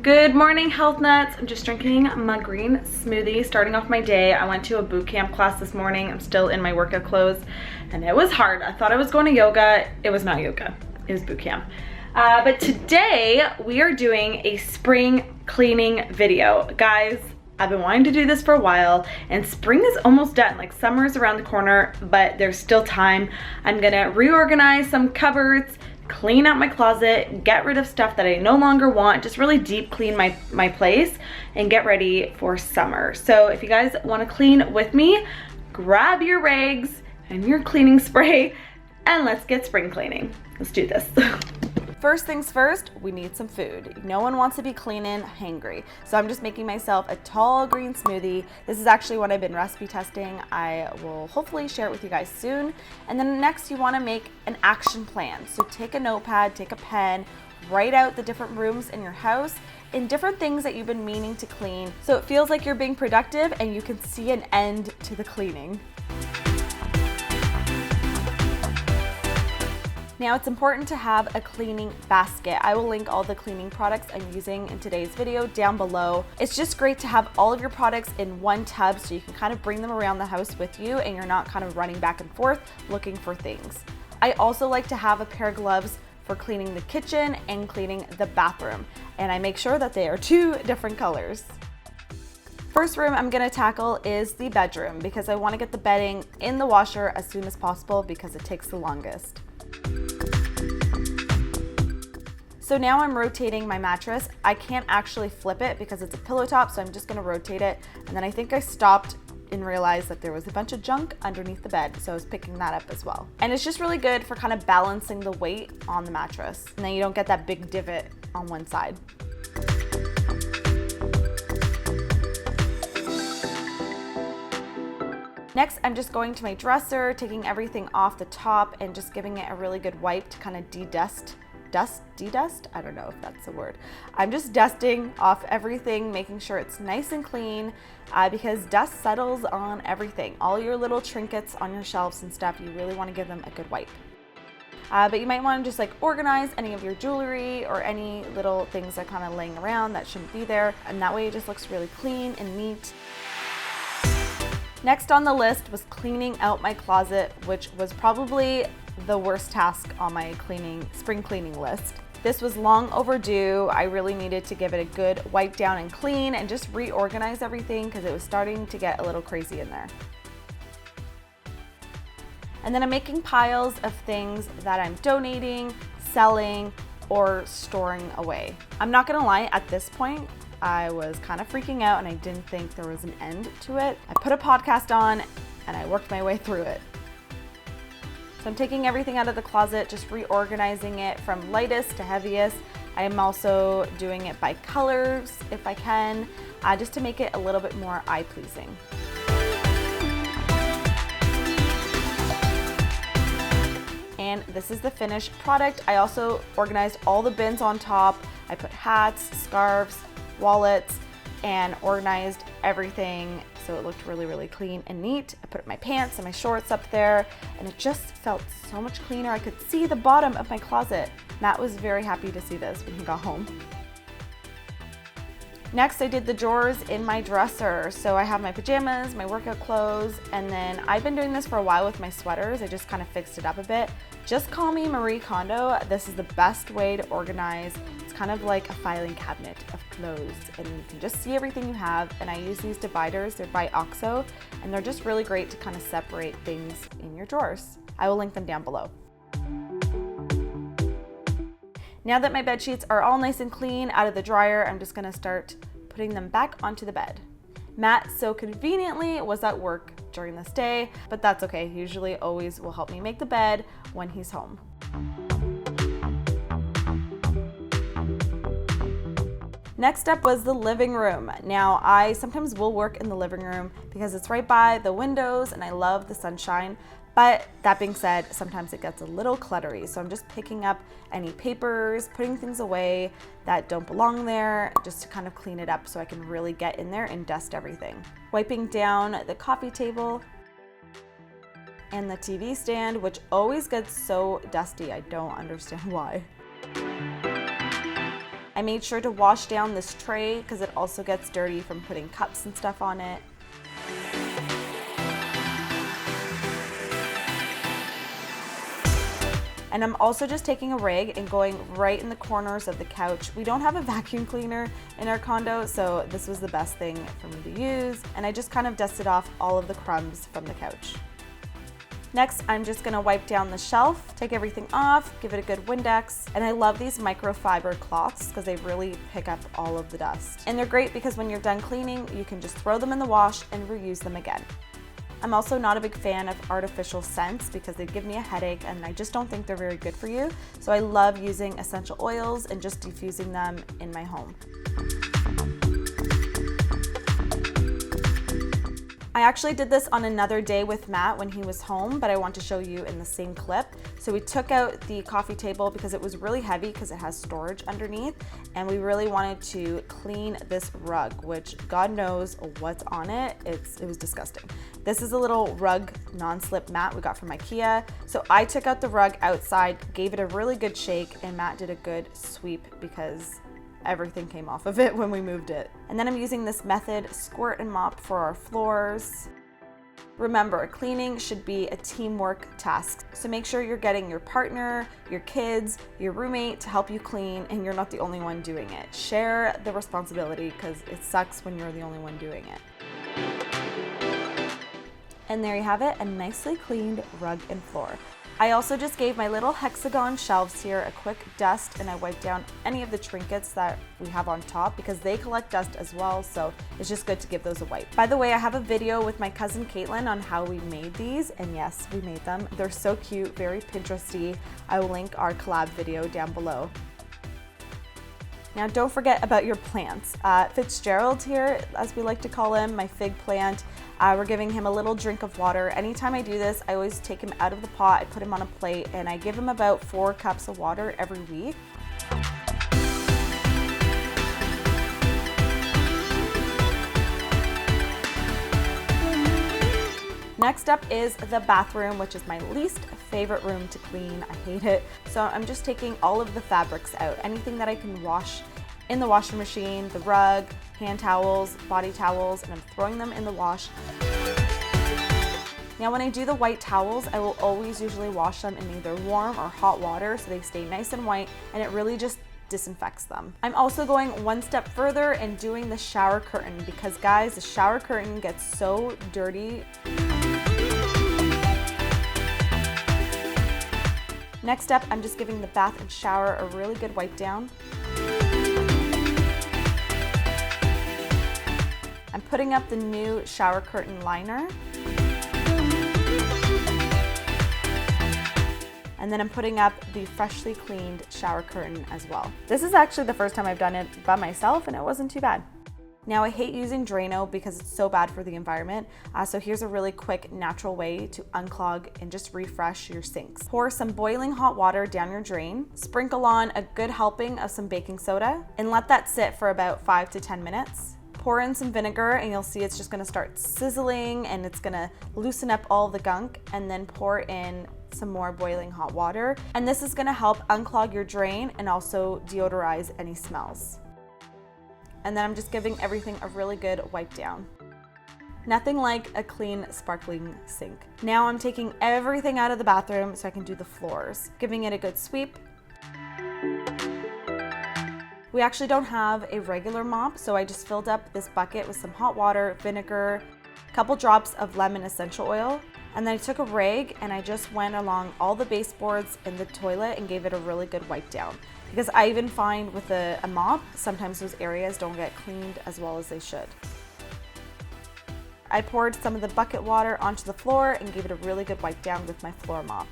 Good morning, health nuts. I'm just drinking my green smoothie, starting off my day. I went to a boot camp class this morning. I'm still in my workout clothes and it was hard. I thought I was going to yoga. It was not yoga, it was boot camp. But today we are doing a spring cleaning video. Guys, I've been wanting to do this for a while and spring is almost done. Like summer is around the corner, but there's still time. I'm gonna reorganize some cupboards, clean out my closet, get rid of stuff that I no longer want, just really deep clean my place and get ready for summer. So if you guys want to clean with me, grab your rags and your cleaning spray and let's get spring cleaning. Let's do this. First things first, we need some food. No one wants to be cleaning hangry. So I'm just making myself a tall green smoothie. This is actually what I've been recipe testing. I will hopefully share it with you guys soon. And then next you wanna make an action plan. So take a notepad, take a pen, write out the different rooms in your house and different things that you've been meaning to clean. So it feels like you're being productive and you can see an end to the cleaning. Now it's important to have a cleaning basket. I will link all the cleaning products I'm using in today's video down below. It's just great to have all of your products in one tub so you can kind of bring them around the house with you and you're not kind of running back and forth looking for things. I also like to have a pair of gloves for cleaning the kitchen and cleaning the bathroom. And I make sure that they are two different colors. First room I'm gonna tackle is the bedroom because I wanna get the bedding in the washer as soon as possible because it takes the longest. So now I'm rotating my mattress. I can't actually flip it because it's a pillow top, so I'm just gonna rotate it. And then I think I stopped and realized that there was a bunch of junk underneath the bed, so I was picking that up as well. And it's just really good for kind of balancing the weight on the mattress. And then you don't get that big divot on one side. Next, I'm just going to my dresser, taking everything off the top and just giving it a really good wipe to kind of de-dust. De-dust? I don't know if that's a word. I'm just dusting off everything, making sure it's nice and clean because dust settles on everything. All your little trinkets on your shelves and stuff, you really want to give them a good wipe. But you might want to just like organize any of your jewelry or any little things that kind of laying around that shouldn't be there. And that way it just looks really clean and neat. Next on the list was cleaning out my closet, which was probably the worst task on my spring cleaning list. This was long overdue. I really needed to give it a good wipe down and clean and just reorganize everything because it was starting to get a little crazy in there. And then I'm making piles of things that I'm donating, selling, or storing away. I'm not gonna lie, at this point, I was kind of freaking out and I didn't think there was an end to it. I put a podcast on and I worked my way through it. So I'm taking everything out of the closet, just reorganizing it from lightest to heaviest. I am also doing it by colors if I can, just to make it a little bit more eye-pleasing. And this is the finished product. I also organized all the bins on top. I put hats, scarves, wallets, and organized everything so it looked really, really clean and neat. I put my pants and my shorts up there and it just felt so much cleaner. I could see the bottom of my closet. Matt was very happy to see this when he got home. Next, I did the drawers in my dresser. So I have my pajamas, my workout clothes, and then I've been doing this for a while with my sweaters. I just kind of fixed it up a bit. Just call me Marie Kondo. This is the best way to organize. It's kind of like a filing cabinet of clothes and you can just see everything you have. And I use these dividers, they're by OXO, and they're just really great to kind of separate things in your drawers. I will link them down below. Now that my bed sheets are all nice and clean out of the dryer, I'm just gonna start putting them back onto the bed. Matt so conveniently was at work during this day, but that's okay. He usually always will help me make the bed when he's home. Next up was the living room. Now, I sometimes will work in the living room because it's right by the windows and I love the sunshine. But that being said, sometimes it gets a little cluttery. So I'm just picking up any papers, putting things away that don't belong there, just to kind of clean it up so I can really get in there and dust everything. Wiping down the coffee table and the TV stand, which always gets so dusty. I don't understand why. I made sure to wash down this tray because it also gets dirty from putting cups and stuff on it. And I'm also just taking a rag and going right in the corners of the couch. We don't have a vacuum cleaner in our condo, so this was the best thing for me to use. And I just kind of dusted off all of the crumbs from the couch. Next, I'm just gonna wipe down the shelf, take everything off, give it a good Windex. And I love these microfiber cloths because they really pick up all of the dust. And they're great because when you're done cleaning, you can just throw them in the wash and reuse them again. I'm also not a big fan of artificial scents because they give me a headache and I just don't think they're very good for you. So I love using essential oils and just diffusing them in my home. I actually did this on another day with Matt when he was home, but I want to show you in the same clip. So we took out the coffee table because it was really heavy because it has storage underneath, and we really wanted to clean this rug, which God knows what's on it. It was disgusting. This is a little rug non-slip mat we got from IKEA. So I took out the rug outside, gave it a really good shake, and Matt did a good sweep because everything came off of it when we moved it. And then I'm using this method, squirt and mop, for our floors. Remember, cleaning should be a teamwork task. So make sure you're getting your partner, your kids, your roommate to help you clean, and you're not the only one doing it. Share the responsibility because it sucks when you're the only one doing it. And there you have it, a nicely cleaned rug and floor. I also just gave my little hexagon shelves here a quick dust, and I wiped down any of the trinkets that we have on top because they collect dust as well, so it's just good to give those a wipe. By the way, I have a video with my cousin Caitlin on how we made these, and yes, we made them. They're so cute, very Pinteresty. I will link our collab video down below. Now don't forget about your plants. Fitzgerald here, as we like to call him, my fig plant, we're giving him a little drink of water. Anytime I do this, I always take him out of the pot, I put him on a plate, and I give him about 4 cups of water every week. Next up is the bathroom, which is my least favorite room to clean. I hate it. So I'm just taking all of the fabrics out, anything that I can wash in the washing machine, the rug, hand towels, body towels, and I'm throwing them in the wash. Now when I do the white towels, I will always usually wash them in either warm or hot water so they stay nice and white, and it really just disinfects them. I'm also going one step further and doing the shower curtain because guys, the shower curtain gets so dirty. Next up, I'm just giving the bath and shower a really good wipe down. I'm putting up the new shower curtain liner. And then I'm putting up the freshly cleaned shower curtain as well. This is actually the first time I've done it by myself and it wasn't too bad. Now I hate using Drano because it's so bad for the environment. So here's a really quick natural way to unclog and just refresh your sinks. Pour some boiling hot water down your drain, sprinkle on a good helping of some baking soda, and let that sit for about 5 to 10 minutes. Pour in some vinegar and you'll see it's just gonna start sizzling and it's gonna loosen up all the gunk, and then pour in some more boiling hot water. And this is gonna help unclog your drain and also deodorize any smells. And then I'm just giving everything a really good wipe down. Nothing like a clean, sparkling sink. Now I'm taking everything out of the bathroom so I can do the floors, giving it a good sweep. We actually don't have a regular mop, so I just filled up this bucket with some hot water, vinegar, a couple drops of lemon essential oil, and then I took a rag and I just went along all the baseboards in the toilet and gave it a really good wipe down. Because I even find with a mop, sometimes those areas don't get cleaned as well as they should. I poured some of the bucket water onto the floor and gave it a really good wipe down with my floor mop.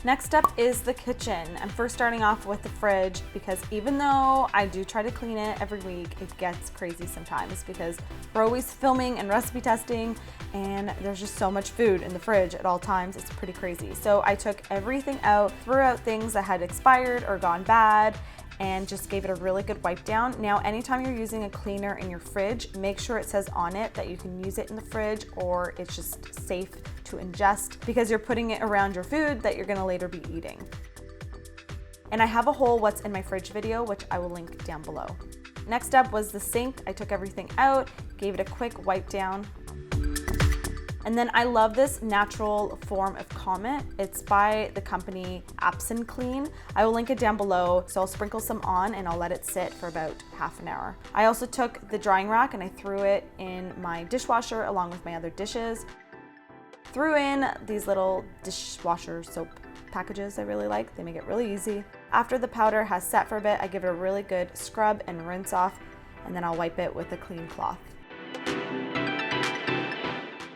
Next up is the kitchen. I'm first starting off with the fridge because even though I do try to clean it every week, it gets crazy sometimes because we're always filming and recipe testing and there's just so much food in the fridge at all times. It's pretty crazy. So I took everything out, threw out things that had expired or gone bad, and just gave it a really good wipe down. Now, anytime you're using a cleaner in your fridge, make sure it says on it that you can use it in the fridge or it's just safe to ingest because you're putting it around your food that you're gonna later be eating. And I have a whole what's in my fridge video, which I will link down below. Next up was the sink. I took everything out, gave it a quick wipe down. And then I love this natural form of Comet. It's by the company Apson Clean. I will link it down below. So I'll sprinkle some on and I'll let it sit for about half an hour. I also took the drying rack and I threw it in my dishwasher along with my other dishes. Threw in these little dishwasher soap packages I really like. They make it really easy. After the powder has set for a bit, I give it a really good scrub and rinse off, and then I'll wipe it with a clean cloth.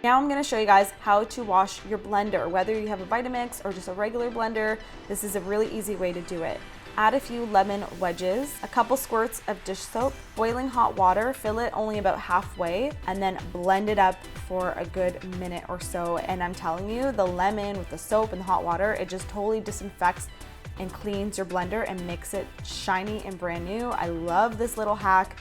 Now I'm gonna show you guys how to wash your blender. Whether you have a Vitamix or just a regular blender, this is a really easy way to do it. Add a few lemon wedges, a couple squirts of dish soap, boiling hot water, fill it only about halfway, and then blend it up for a good minute or so. And I'm telling you, the lemon with the soap and the hot water, it just totally disinfects and cleans your blender and makes it shiny and brand new. I love this little hack.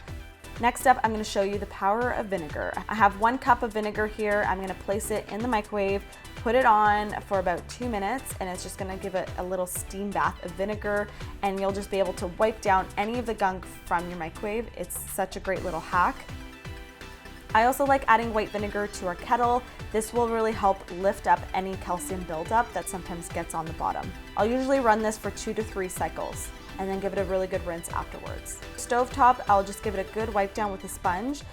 Next up, I'm gonna show you the power of vinegar. I have 1 cup of vinegar here. I'm gonna place it in the microwave, put it on for about 2 minutes, and it's just gonna give it a little steam bath of vinegar, and you'll just be able to wipe down any of the gunk from your microwave. It's such a great little hack. I also like adding white vinegar to our kettle. This will really help lift up any calcium buildup that sometimes gets on the bottom. I'll usually run this for 2 to 3 cycles and then give it a really good rinse afterwards. Stovetop, I'll just give it a good wipe down with a sponge.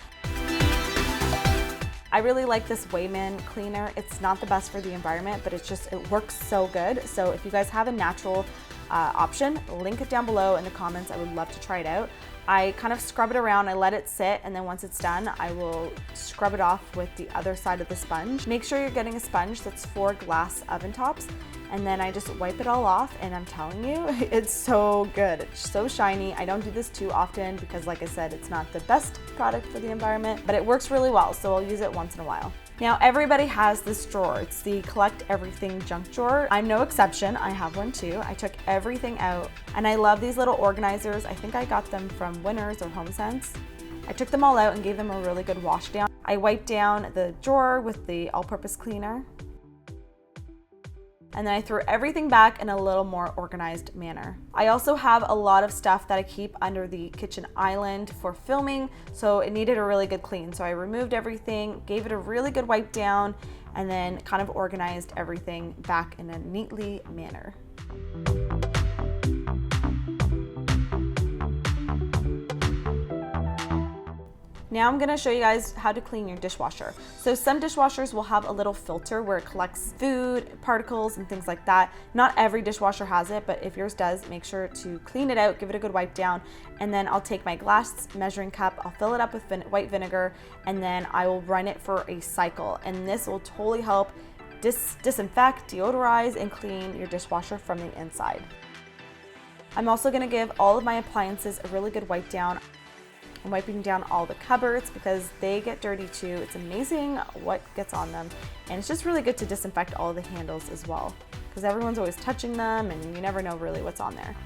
I really like this Wayman cleaner. It's not the best for the environment, but it works so good. So if you guys have a natural option, link it down below in the comments. I would love to try it out. I kind of scrub it around, I let it sit, and then once it's done, I will scrub it off with the other side of the sponge. Make sure you're getting a sponge that's for glass oven tops, and then I just wipe it all off, and I'm telling you, it's so good. It's so shiny. I don't do this too often because, like I said, it's not the best product for the environment, but it works really well, so I'll use it once in a while. Now, everybody has this drawer. It's the collect everything junk drawer. I'm no exception. I have one too. I took everything out, and I love these little organizers. I think I got them from Winners or HomeSense. I took them all out and gave them a really good wash down. I wiped down the drawer with the all-purpose cleaner, and then I threw everything back in a little more organized manner. I also have a lot of stuff that I keep under the kitchen island for filming, so it needed a really good clean. So I removed everything, gave it a really good wipe down, and then kind of organized everything back in a neatly manner. Now I'm gonna show you guys how to clean your dishwasher. So some dishwashers will have a little filter where it collects food, particles, and things like that. Not every dishwasher has it, but if yours does, make sure to clean it out, give it a good wipe down, and then I'll take my glass measuring cup, I'll fill it up with white vinegar, and then I will run it for a cycle. And this will totally help disinfect, deodorize, and clean your dishwasher from the inside. I'm also gonna give all of my appliances a really good wipe down. I'm wiping down all the cupboards because they get dirty too. It's amazing what gets on them. And it's just really good to disinfect all the handles as well because everyone's always touching them and you never know really what's on there.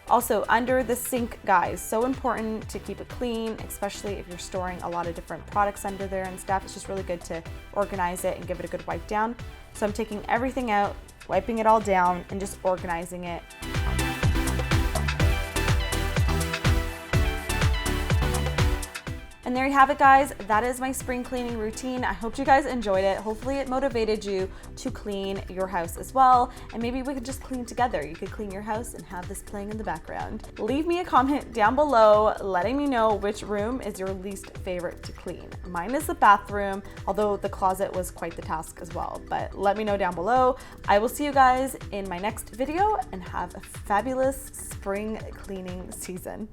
Also, under the sink, guys, so important to keep it clean, especially if you're storing a lot of different products under there and stuff. It's just really good to organize it and give it a good wipe down. So I'm taking everything out, wiping it all down, and just organizing it. And there you have it, guys. That is my spring cleaning routine. I hope you guys enjoyed it. Hopefully it motivated you to clean your house as well. And maybe we could just clean together. You could clean your house and have this playing in the background. Leave me a comment down below letting me know which room is your least favorite to clean. Mine is the bathroom, although the closet was quite the task as well. But let me know down below. I will see you guys in my next video and have a fabulous spring cleaning season.